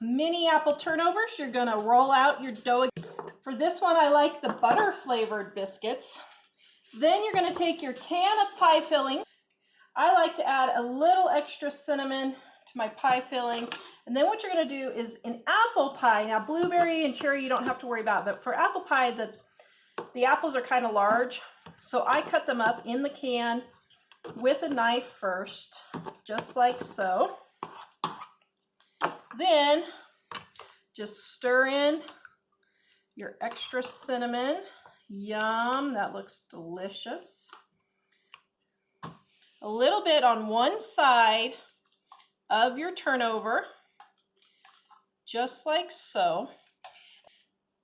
Mini apple turnovers. You're gonna roll out your dough. For this one, I like the butter flavored biscuits. Then you're gonna take your can of pie filling. I like to add a little extra cinnamon to my pie filling. And then what you're gonna do is in apple pie, now blueberry and cherry you don't have to worry about, but for apple pie, the apples are kind of large. So I cut them up in the can with a knife first, just like so. Then just stir in your extra cinnamon. Yum, that looks delicious. A little bit on one side of your turnover, just like so.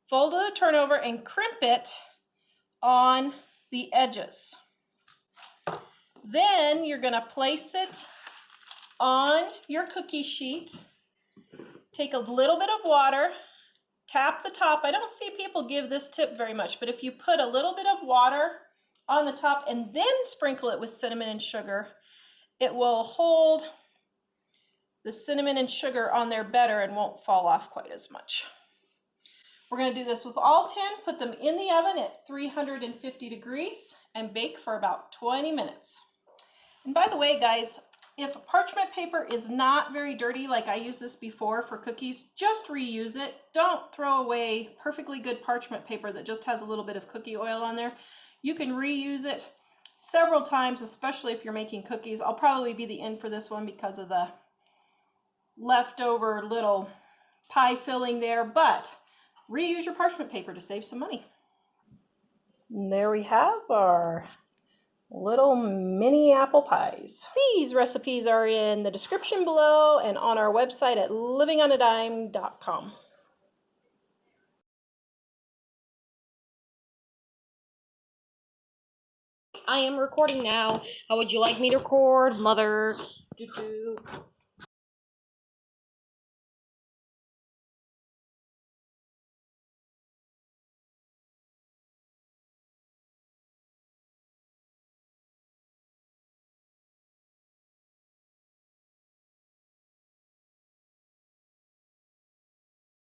Fold the turnover and crimp it on the edges. Then you're going to place it on your cookie sheet. Take a little bit of water, tap the top. I don't see people give this tip very much, but if you put a little bit of water on the top and then sprinkle it with cinnamon and sugar, it will hold the cinnamon and sugar on there better and won't fall off quite as much. We're going to do this with all 10, put them in the oven at 350 degrees and bake for about 20 minutes. And by the way, guys, if parchment paper is not very dirty, like I used this before for cookies, just reuse it. Don't throw away perfectly good parchment paper that just has a little bit of cookie oil on there. You can reuse it several times, especially if you're making cookies. I'll probably be the end for this one because of the leftover little pie filling there, but reuse your parchment paper to save some money. And there we have our little mini apple pies. These recipes are in the description below and on our website at livingonadime.com. I am recording now. How would you like me to record, Mother? Doo-doo.